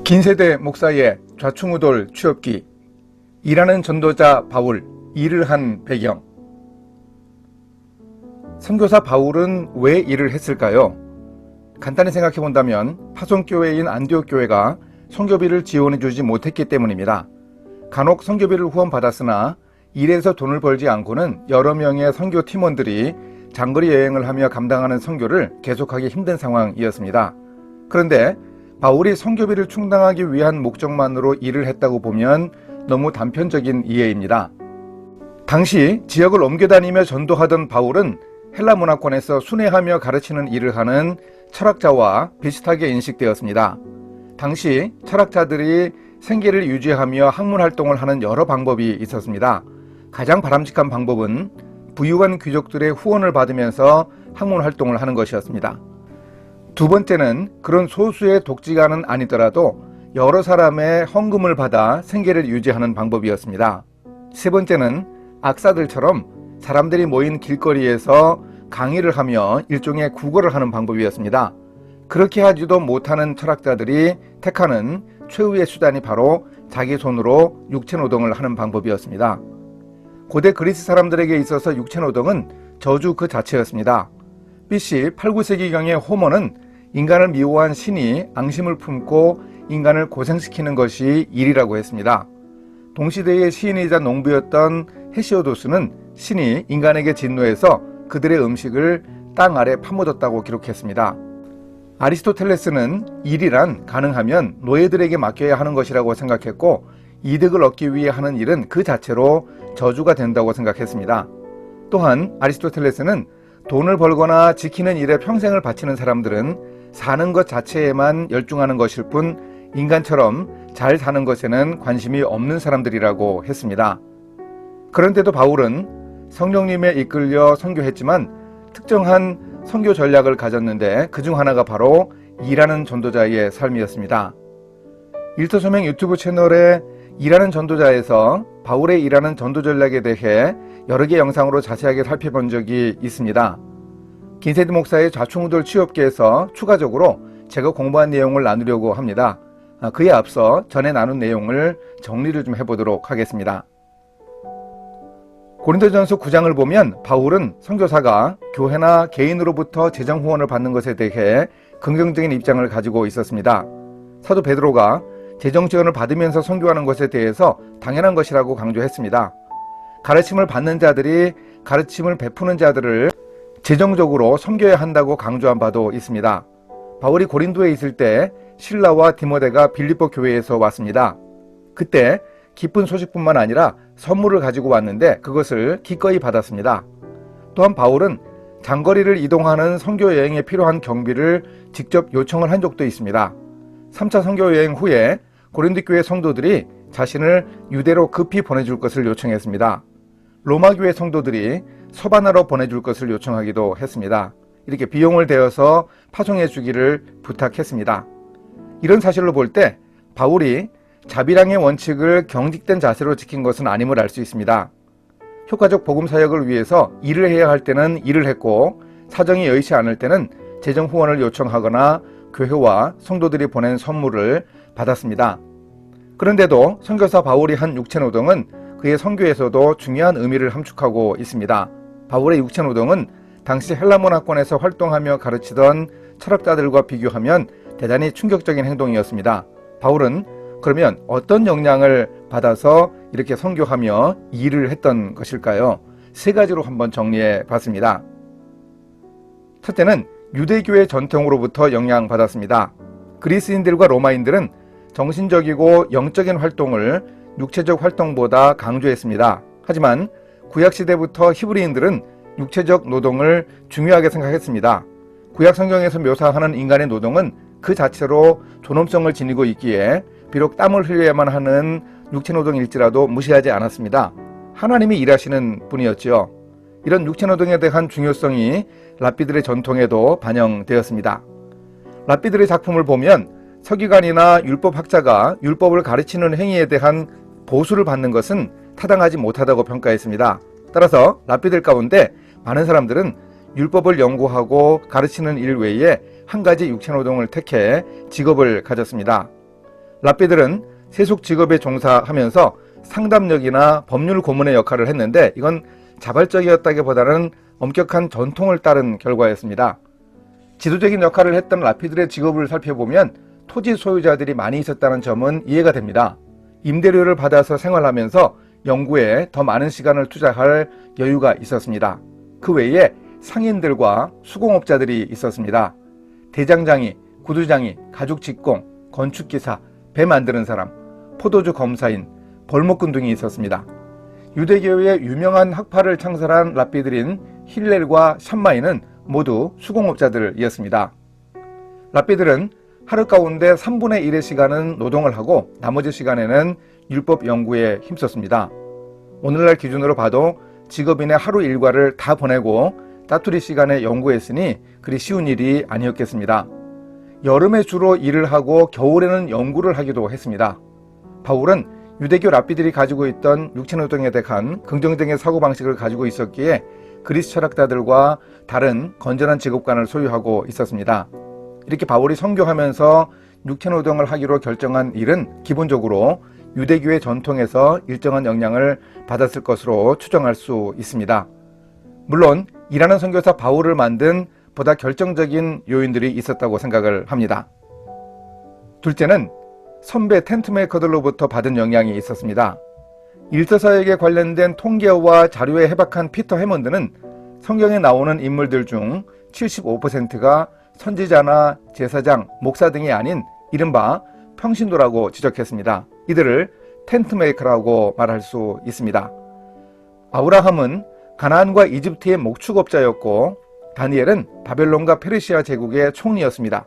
긴 세대 목사의 좌충우돌 취업기, 일하는 전도자 바울, 일을 한 배경. 선교사 바울은 왜 일을 했을까요? 간단히 생각해 본다면 파송교회인 안디옥 교회가 선교비를 지원해 주지 못했기 때문입니다. 간혹 선교비를 후원받았으나 일해서 돈을 벌지 않고는 여러 명의 선교 팀원들이 장거리 여행을 하며 감당하는 선교를 계속하기 힘든 상황이었습니다. 그런데 바울이 선교비를 충당하기 위한 목적만으로 일을 했다고 보면 너무 단편적인 이해입니다. 당시 지역을 옮겨다니며 전도하던 바울은 헬라 문화권에서 순회하며 가르치는 일을 하는 철학자와 비슷하게 인식되었습니다. 당시 철학자들이 생계를 유지하며 학문 활동을 하는 여러 방법이 있었습니다. 가장 바람직한 방법은 부유한 귀족들의 후원을 받으면서 학문 활동을 하는 것이었습니다. 두 번째는 그런 소수의 독지가는 아니더라도 여러 사람의 헌금을 받아 생계를 유지하는 방법이었습니다. 세 번째는 악사들처럼 사람들이 모인 길거리에서 강의를 하며 일종의 구걸을 하는 방법이었습니다. 그렇게 하지도 못하는 철학자들이 택하는 최후의 수단이 바로 자기 손으로 육체노동을 하는 방법이었습니다. 고대 그리스 사람들에게 있어서 육체노동은 저주 그 자체였습니다. BC 8, 9세기경의 호머는 인간을 미워한 신이 앙심을 품고 인간을 고생시키는 것이 일이라고 했습니다. 동시대의 시인이자 농부였던 헤시오도스는 신이 인간에게 진노해서 그들의 음식을 땅 아래 파묻었다고 기록했습니다. 아리스토텔레스는 일이란 가능하면 노예들에게 맡겨야 하는 것이라고 생각했고 이득을 얻기 위해 하는 일은 그 자체로 저주가 된다고 생각했습니다. 또한 아리스토텔레스는 돈을 벌거나 지키는 일에 평생을 바치는 사람들은 사는 것 자체에만 열중하는 것일 뿐 인간처럼 잘 사는 것에는 관심이 없는 사람들이라고 했습니다. 그런데도 바울은 성령님에 이끌려 선교했지만 특정한 선교 전략을 가졌는데 그중 하나가 바로 일하는 전도자의 삶이었습니다. 일터소명 유튜브 채널에 일하는 전도자에서 바울의 일하는 전도 전략에 대해 여러 개 영상으로 자세하게 살펴본 적이 있습니다. 긴세대 목사의 좌충우돌 취업기에서 추가적으로 제가 공부한 내용을 나누려고 합니다. 그에 앞서 전에 나눈 내용을 정리를 좀 해보도록 하겠습니다. 고린도전서 9장을 보면 바울은 선교사가 교회나 개인으로부터 재정 후원을 받는 것에 대해 긍정적인 입장을 가지고 있었습니다. 사도 베드로가 재정 지원을 받으면서 선교하는 것에 대해서 당연한 것이라고 강조했습니다. 가르침을 받는 자들이 가르침을 베푸는 자들을 재정적으로 섬겨야 한다고 강조한 바도 있습니다. 바울이 고린도에 있을 때 실라와 디모데가 빌립보 교회에서 왔습니다. 그때 기쁜 소식뿐만 아니라 선물을 가지고 왔는데 그것을 기꺼이 받았습니다. 또한 바울은 장거리를 이동하는 선교 여행에 필요한 경비를 직접 요청을 한 적도 있습니다. 3차 선교 여행 후에 고린도 교회 성도들이 자신을 유대로 급히 보내줄 것을 요청했습니다. 로마 교회 성도들이 서바나로 보내줄 것을 요청하기도 했습니다. 이렇게 비용을 대어서 파송해 주기를 부탁했습니다. 이런 사실로 볼 때 바울이 자비량의 원칙을 경직된 자세로 지킨 것은 아님을 알 수 있습니다. 효과적 복음 사역을 위해서 일을 해야 할 때는 일을 했고 사정이 여의치 않을 때는 재정 후원을 요청하거나 교회와 성도들이 보낸 선물을 받았습니다. 그런데도 선교사 바울이 한 육체노동은 그의 선교에서도 중요한 의미를 함축하고 있습니다. 바울의 육체노동은 당시 헬라 문화권에서 활동하며 가르치던 철학자들과 비교하면 대단히 충격적인 행동이었습니다. 바울은 그러면 어떤 영향을 받아서 이렇게 선교하며 일을 했던 것일까요? 세 가지로 한번 정리해 봤습니다. 첫째는 유대교의 전통으로부터 영향받았습니다. 그리스인들과 로마인들은 정신적이고 영적인 활동을 육체적 활동보다 강조했습니다. 하지만 구약시대부터 히브리인들은 육체적 노동을 중요하게 생각했습니다. 구약 성경에서 묘사하는 인간의 노동은 그 자체로 존엄성을 지니고 있기에 비록 땀을 흘려야만 하는 육체노동일지라도 무시하지 않았습니다. 하나님이 일하시는 분이었지요. 이런 육체노동에 대한 중요성이 랍비들의 전통에도 반영되었습니다. 랍비들의 작품을 보면 서기관이나 율법학자가 율법을 가르치는 행위에 대한 보수를 받는 것은 타당하지 못하다고 평가했습니다. 따라서 랍비들 가운데 많은 사람들은 율법을 연구하고 가르치는 일 외에 한 가지 육체노동을 택해 직업을 가졌습니다. 랍비들은 세속 직업에 종사하면서 상담력이나 법률 고문의 역할을 했는데 이건 자발적이었다기보다는 엄격한 전통을 따른 결과였습니다. 지도적인 역할을 했던 랍비들의 직업을 살펴보면 토지 소유자들이 많이 있었다는 점은 이해가 됩니다. 임대료를 받아서 생활하면서 연구에 더 많은 시간을 투자할 여유가 있었습니다. 그 외에 상인들과 수공업자들이 있었습니다. 대장장이, 구두장이, 가죽직공, 건축기사, 배 만드는 사람, 포도주 검사인, 벌목꾼 등이 있었습니다. 유대교의 유명한 학파를 창설한 랍비들인 힐렐과 샴마이는 모두 수공업자들이었습니다. 랍비들은 하루 가운데 3분의 1의 시간은 노동을 하고 나머지 시간에는 율법 연구에 힘썼습니다. 오늘날 기준으로 봐도 직업인의 하루 일과를 다 보내고 따투리 시간에 연구했으니 그리 쉬운 일이 아니었겠습니다. 여름에 주로 일을 하고 겨울에는 연구를 하기도 했습니다. 바울은 유대교 랍비들이 가지고 있던 육체노동에 대한 긍정적인 사고방식을 가지고 있었기에 그리스 철학자들과 다른 건전한 직업관을 소유하고 있었습니다. 이렇게 바울이 선교하면서 육체노동을 하기로 결정한 일은 기본적으로 유대교의 전통에서 일정한 영향을 받았을 것으로 추정할 수 있습니다. 물론 일하는 선교사 바울을 만든 보다 결정적인 요인들이 있었다고 생각을 합니다. 둘째는 선배 텐트메이커들로부터 받은 영향이 있었습니다. 일서사역에 관련된 통계와 자료에 해박한 피터 해먼드는 성경에 나오는 인물들 중 75%가 선지자나 제사장, 목사 등이 아닌 이른바 평신도라고 지적했습니다. 이들을 텐트메이커라고 말할 수 있습니다. 아브라함은 가나안과 이집트의 목축업자였고 다니엘은 바벨론과 페르시아 제국의 총리였습니다.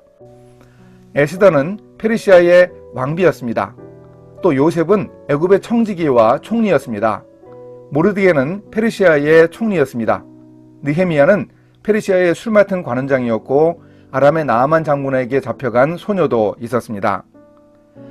에스더는 페르시아의 왕비였습니다. 또 요셉은 애굽의 청지기와 총리였습니다. 모르드게는 페르시아의 총리였습니다. 느헤미야는 페르시아의 술 맡은 관원장이었고 아람의 나아만 장군에게 잡혀간 소녀도 있었습니다.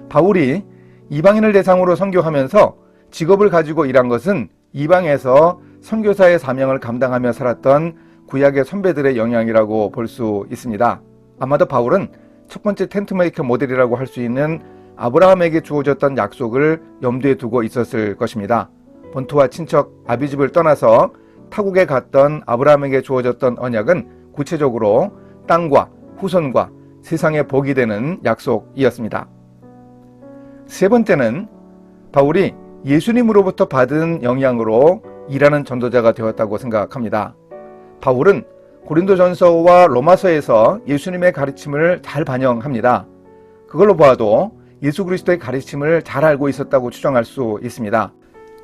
바울이 이방인을 대상으로 선교하면서 직업을 가지고 일한 것은 이방에서 선교사의 사명을 감당하며 살았던 구약의 선배들의 영향이라고 볼 수 있습니다. 아마도 바울은 첫 번째 텐트메이커 모델이라고 할 수 있는 아브라함에게 주어졌던 약속을 염두에 두고 있었을 것입니다. 본토와 친척 아비집을 떠나서 타국에 갔던 아브라함에게 주어졌던 언약은 구체적으로 땅과 후손과 세상의 복이 되는 약속이었습니다. 세 번째는 바울이 예수님으로부터 받은 영향으로 일하는 전도자가 되었다고 생각합니다. 바울은 고린도전서와 로마서에서 예수님의 가르침을 잘 반영합니다. 그걸로 보아도 예수 그리스도의 가르침을 잘 알고 있었다고 추정할 수 있습니다.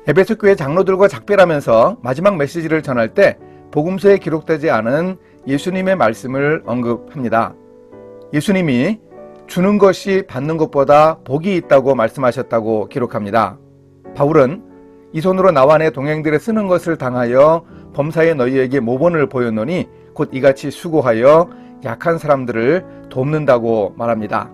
에베소 교회 장로들과 작별하면서 마지막 메시지를 전할 때 복음서에 기록되지 않은 예수님의 말씀을 언급합니다. 예수님이 주는 것이 받는 것보다 복이 있다고 말씀하셨다고 기록합니다. 바울은 이 손으로 나와 내 동행들의 쓰는 것을 당하여 범사에 너희에게 모본을 보였노니 곧 이같이 수고하여 약한 사람들을 돕는다고 말합니다.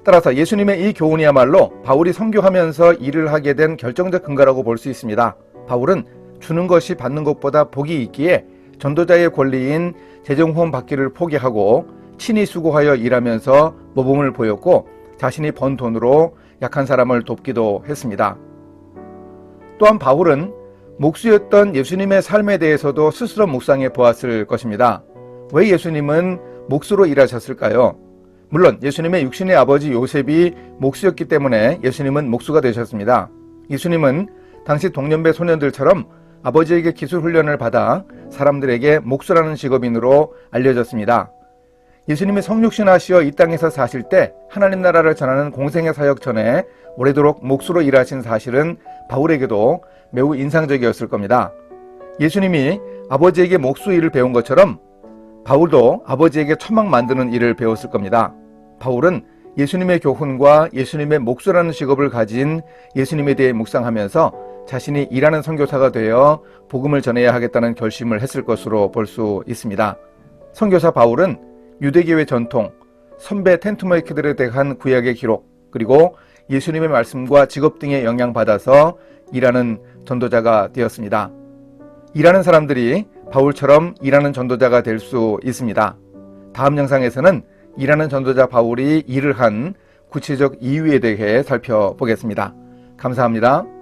따라서 예수님의 이 교훈이야말로 바울이 선교하면서 일을 하게 된 결정적 근거라고 볼 수 있습니다. 바울은 주는 것이 받는 것보다 복이 있기에 전도자의 권리인 재정 후원 받기를 포기하고 친히 수고하여 일하면서 모범을 보였고 자신이 번 돈으로 약한 사람을 돕기도 했습니다. 또한 바울은 목수였던 예수님의 삶에 대해서도 스스로 묵상해 보았을 것입니다. 왜 예수님은 목수로 일하셨을까요? 물론 예수님의 육신의 아버지 요셉이 목수였기 때문에 예수님은 목수가 되셨습니다. 예수님은 당시 동년배 소년들처럼 아버지에게 기술 훈련을 받아 사람들에게 목수라는 직업인으로 알려졌습니다. 예수님이 성육신하시어 이 땅에서 사실 때 하나님 나라를 전하는 공생의 사역 전에 오래도록 목수로 일하신 사실은 바울에게도 매우 인상적이었을 겁니다. 예수님이 아버지에게 목수 일을 배운 것처럼 바울도 아버지에게 천막 만드는 일을 배웠을 겁니다. 바울은 예수님의 교훈과 예수님의 목수라는 직업을 가진 예수님에 대해 묵상하면서 자신이 일하는 선교사가 되어 복음을 전해야 하겠다는 결심을 했을 것으로 볼 수 있습니다. 선교사 바울은 유대교의 전통, 선배 텐트메이커들에 대한 구약의 기록, 그리고 예수님의 말씀과 직업 등에 영향받아서 일하는 전도자가 되었습니다. 일하는 사람들이 바울처럼 일하는 전도자가 될 수 있습니다. 다음 영상에서는 일하는 전도자 바울이 일을 한 구체적 이유에 대해 살펴보겠습니다. 감사합니다.